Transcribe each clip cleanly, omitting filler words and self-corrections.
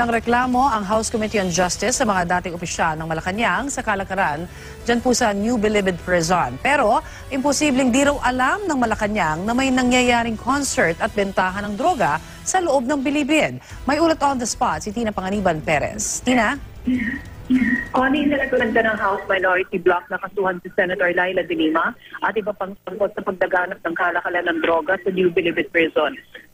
ng reklamo ang House Committee on Justice sa mga dating opisyal ng Malacanang sa kalakaran dyan po sa New Bilibid Prison. Pero imposibleng di raw alam ng Malacanang na may nangyayaring concert at bentahan ng droga sa loob ng Bilibid. May ulat on the spot si Tina Panganiban Perez. Tina? Connie, nilagulanda ng House Minority Bloc na kasuhan si Senator Laila de Lima at iba pang sangkot sa pagdaganap ng kalakalan ng droga sa New Bilibid Prison.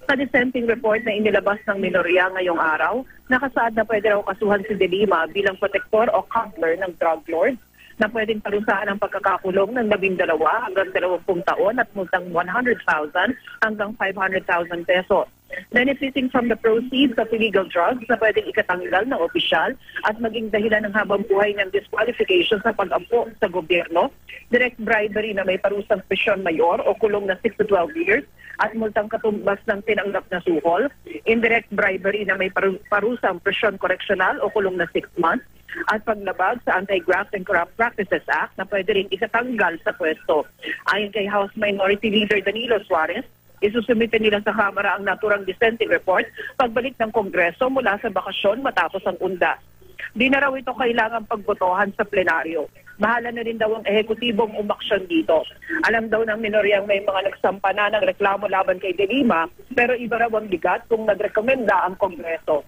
Sa dissenting report na inilabas ng minorya ngayong araw, nakasaad na pwede raw kasuhan si de Lima bilang protektor o counselor ng drug lords na pwedeng parusahan ang pagkakakulong ng 12 hanggang 20 taon at multang 100,000 hanggang 500,000 pesos. Benefiting from the proceeds of illegal drugs na pwedeng ikatanggal ng opisyal at maging dahilan ng habang buhay ng disqualification sa pag-ampo sa gobyerno, direct bribery na may parusang prisyon mayor o kulong na 6 to 12 years at multang katumbas ng tinanggap na suhol, indirect bribery na may parusang prisyon correctional o kulong na 6 months, at paglabag sa Anti-Graft and Corrupt Practices Act na pwede rin ikatanggal sa pwesto. Ayon kay House Minority Leader Danilo Suarez, isusumite nila sa Kamara ang naturang dissenting report pagbalik ng Kongreso mula sa bakasyon matapos ang undas. Di na raw ito kailangang pagbotohan sa plenaryo. Bahala na rin daw ang ehekutibong umaksyon dito. Alam daw ng minoryang may mga nagsampa na ng reklamo laban kay De Lima, pero iba raw ang bigat kung nagrekomenda ang Kongreso.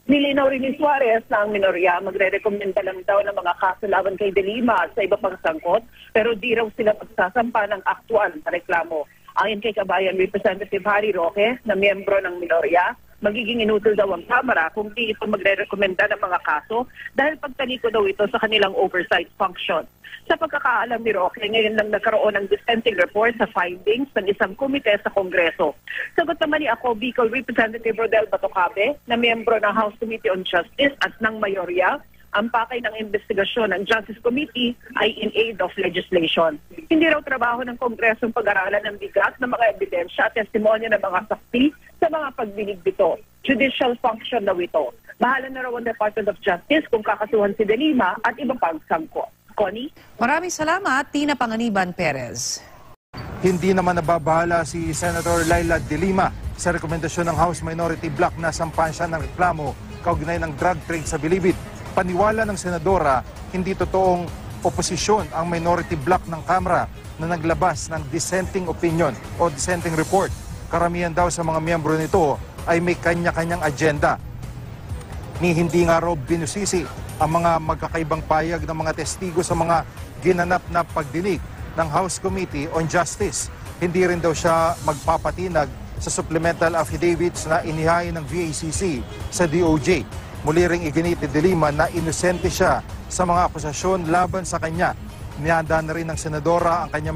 Nilinaw rin ni Suarez na ang minorya magre-rekomenda lang daw ng mga kaso laban kay De Lima at sa iba pang sangkot, pero di raw sila magsasampa ng aktual na reklamo. Ayon kay Kabayan Representative Harry Roque, na miyembro ng minorya, magiging inutol daw ang Kamara kung di ito magre-rekomenda ng mga kaso dahil pagtaliko daw ito sa kanilang oversight function. Sa pagkakaalam ni Roque, ngayon lang nagkaroon ng dissenting report sa findings ng isang komite sa Kongreso. Sagot naman ni ako, Bicol Representative Rodel Batocabe, na miyembro ng House Committee on Justice at ng mayorya, ang pakay ng investigasyon ng Justice Committee ay in aid of legislation. Hindi raw trabaho ng Kongresong pag-aralan ng bigat ng mga ebidensya at testimonya ng mga saksi sa mga pagdinig dito. Judicial function daw ito. Bahala na raw ang Department of Justice kung kakasuhan si De Lima at iba pang sangko. Connie? Maraming salamat, Tina Panganiban Perez. Hindi naman nababahala si Senator Laila de Lima sa rekomendasyon ng House Minority Bloc na sampahan siya ng reklamo kaugnay ng drug trade sa Bilibid. Paniwala ng Senadora, hindi totoong oposisyon ang minority bloc ng Kamara na naglabas ng dissenting opinion o dissenting report. Karamihan daw sa mga miyembro nito ay may kanya-kanyang agenda. Hindi nga raw binusisi ang mga magkakaibang payag ng mga testigo sa mga ginanap na pagdinig ng House Committee on Justice. Hindi rin daw siya magpapatinag sa supplemental affidavits na inihain ng VACC sa DOJ. Muli ring iginit ni De Lima na inosente siya sa mga akusasyon laban sa kanya. Nihanda na rin ng Senadora ang kanyang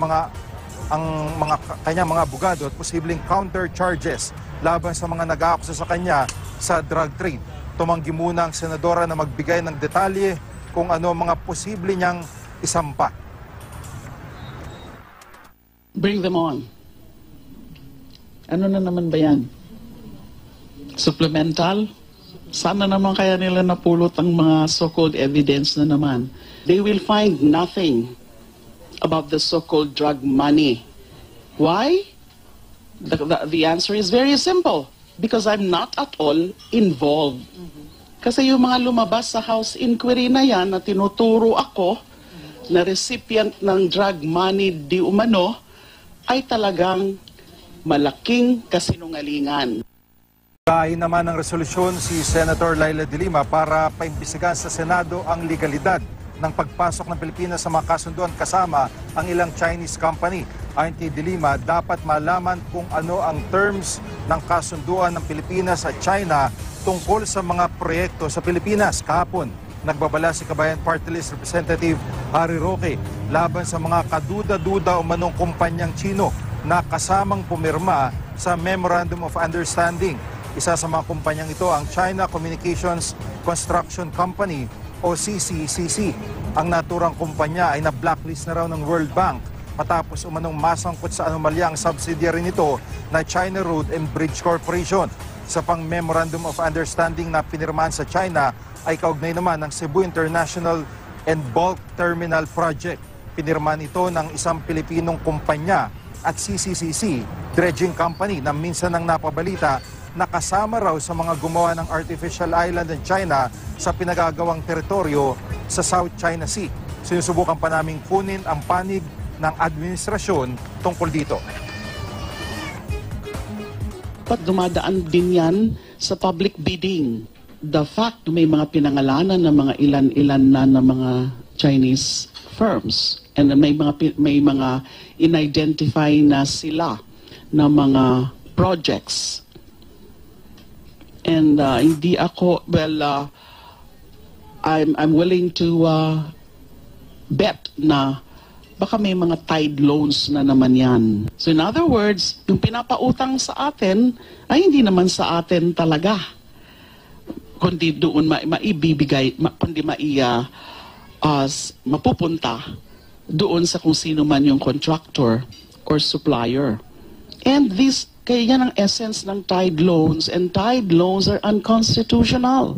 mga abogado at posibleng counter charges laban sa mga nag-aakusa sa kanya sa drug trade. Tumanggi muna ang Senadora na magbigay ng detalye kung ano mga posible niyang isampa. Bring them on. Ano na naman ba yan? Supplemental? Sana naman kaya nila napulot ang mga so-called evidence na naman. They will find nothing about the so-called drug money. Why? The answer is very simple. Because I'm not at all involved. Kasi yung mga lumabas sa House inquiry na yan na tinuturo ako na recipient ng drug money di umano ay talagang malaking kasinungalingan. Kain naman ng resolusyon si Senator Laila de Lima para paimbestigahan sa Senado ang legalidad ng pagpasok ng Pilipinas sa mga kasunduan kasama ang ilang Chinese company. Ayon kay de Lima, dapat malaman kung ano ang terms ng kasunduan ng Pilipinas at China tungkol sa mga proyekto sa Pilipinas. Kahapon, nagbabala si Kabayan Party List Representative Harry Roque laban sa mga kaduda-duda o manong kumpanyang Chino na kasamang pumirma sa Memorandum of Understanding. Isa sa mga kumpanyang ito ang China Communications Construction Company o CCCC. Ang naturang kumpanya ay na-blacklist na raw ng World Bank matapos umanong masangkot sa anomalya ang subsidiary nito na China Road and Bridge Corporation. Sa pang Memorandum of Understanding na pinirmahan sa China ay kaugnay naman ng Cebu International and Bulk Terminal Project. Pinirmahan ito ng isang Pilipinong kumpanya at CCCC Dredging Company na minsan nang napabalita nakasama raw sa mga gumawa ng artificial island ng China sa pinagagawang teritoryo sa South China Sea. Sinusubukan pa naming kunin ang panig ng administrasyon tungkol dito. Dapat dumadaan din yan sa public bidding. The fact na may mga pinangalanan ng mga ilan-ilan na mga Chinese firms and may mga in-identify na sila na mga projects. And hindi ako, I'm willing to bet na baka may mga tied loans na naman yan. So in other words, yung pinapautang sa atin ay hindi naman sa atin talaga. Kundi doon maibibigay, kundi mapupunta doon sa kung sino man yung contractor or supplier. And kaya yan ang essence ng tied loans, and tied loans are unconstitutional.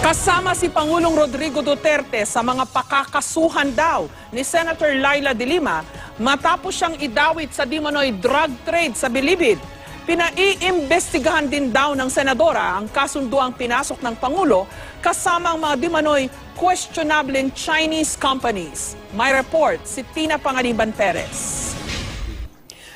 Kasama si Pangulong Rodrigo Duterte sa mga pakakasuhan daw ni Senator Laila de Lima matapos siyang idawit sa di-umano'y drug trade sa Bilibid. Pinaiimbestigahan din daw ng senadora ang kasunduang pinasok ng Pangulo kasama ang mga di-umano'y questionableng Chinese companies. May report si Tina Pangaliban Perez.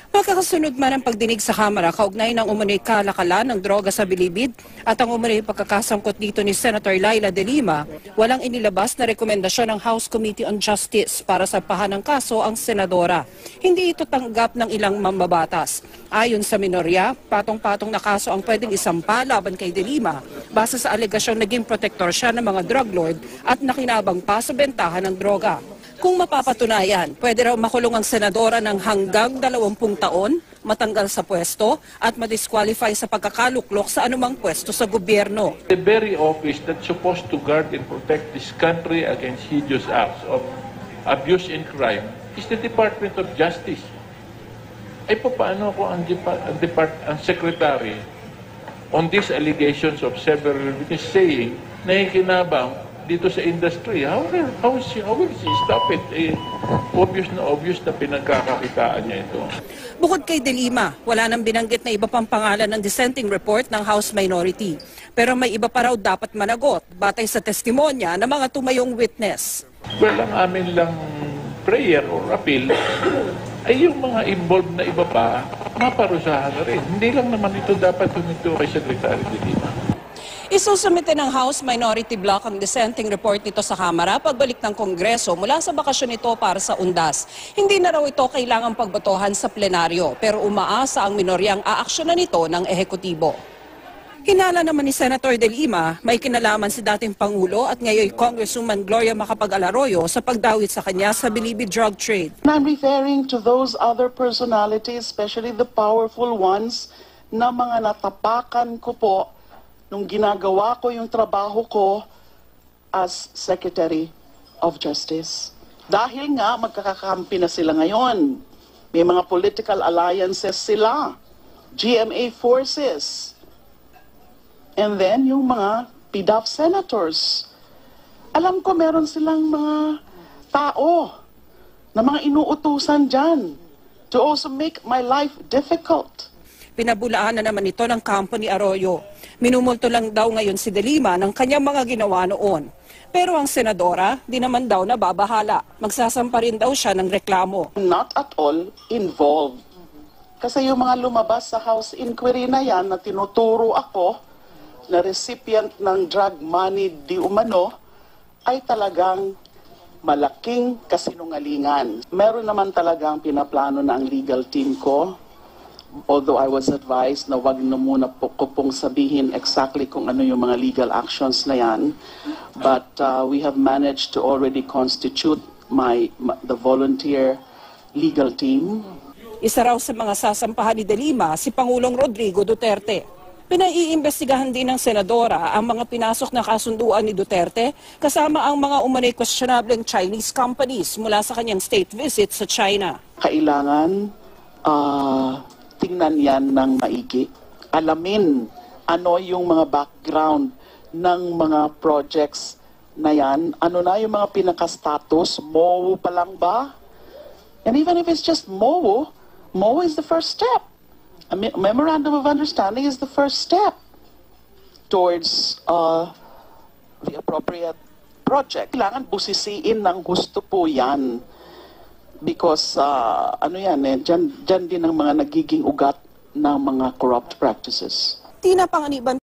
Magkakasunod man ang pagdinig sa Kamara kaugnay ng umano'y kalakalan ng droga sa Bilibid at ang umano'y pagkakasangkot dito ni Senator Laila de Lima, walang inilabas na rekomendasyon ng House Committee on Justice para sampahan ng kaso ang senadora. Hindi ito tanggap ng ilang mambabatas. Ayon sa minorya, patong-patong na kaso ang pwedeng isampa laban kay de Lima base sa alegasyong naging protektor siya ng mga drug lord at nakinabang pa sa bentahan ng droga. Kung mapapatunayan, pwede raw makulong ang senadora ng hanggang 20 taon, matanggal sa pwesto at madisqualify sa pagkakaluklok sa anumang pwesto sa gobyerno. The very office that's supposed to guard and protect this country against hideous acts of abuse and crime is the Department of Justice. Ay paano ko ang secretary on these allegations of several witnesses saying na ikinabang dito sa industry, how will she stop it? Obvious na pinagkakakitaan niya ito. Bukod kay de Lima, wala nang binanggit na iba pang pangalan ng dissenting report ng House Minority. Pero may iba pa raw dapat managot, batay sa testimonya ng mga tumayong witness. Well, ang amin lang prayer or appeal ay yung mga involved na iba pa, maparusahan na rin. Hindi lang naman ito dapat huminto kay Secretary de Lima. Isusumite ng House Minority Block ang dissenting report nito sa Kamara pagbalik ng Kongreso mula sa bakasyon nito para sa undas. Hindi na raw ito kailangang pagbotohan sa plenaryo pero umaasa ang minoryang aaksyonan nito ng ehekutibo. Hinala naman ni Senator de Lima, may kinalaman si dating Pangulo at ngayon Congresswoman Gloria Macapagal-Arroyo sa pagdawit sa kanya sa Bilibid drug trade. I'm referring to those other personalities, especially the powerful ones, na mga natapakan ko po nung ginagawa ko yung trabaho ko as Secretary of Justice. Dahil nga magkakakampi na sila ngayon. May mga political alliances sila, GMA forces, and then yung mga PDAP senators. Alam ko meron silang mga tao na mga inuutusan dyan to also make my life difficult. Pinabulaan na naman ito ng kampo ni Arroyo. Minumulto lang daw ngayon si de Lima ng kanyang mga ginawa noon. Pero ang senadora, di naman daw nababahala. Magsasampa rin daw siya ng reklamo. Not at all involved. Kasi yung mga lumabas sa House inquiry na yan na tinuturo ako na recipient ng drug money di umano ay talagang malaking kasinungalingan. Meron naman talagang pinaplano na ang legal team ko. Although I was advised na wag na muna ko pong sabihin exactly kung ano yung mga legal actions na yan. But we have managed to already constitute the volunteer legal team. Isa raw sa mga sasampahan ni de Lima si Pangulong Rodrigo Duterte. Pinaiimbestigahan din ng senadora ang mga pinasok na kasunduan ni Duterte kasama ang mga umano'y questionableng Chinese companies mula sa kanyang state visit sa China. Kailangan tingnan yan ng maigi. Alamin ano yung mga background ng mga projects na yan. Ano na yung mga pinaka-status? MOU pa lang ba? And even if it's just MOU, MOU is the first step. A memorandum of understanding is the first step towards the appropriate project. Kailangan busisiin ng gusto po yan. Because, dyan din ang mga nagiging ugat ng mga corrupt practices. Tina Panganiban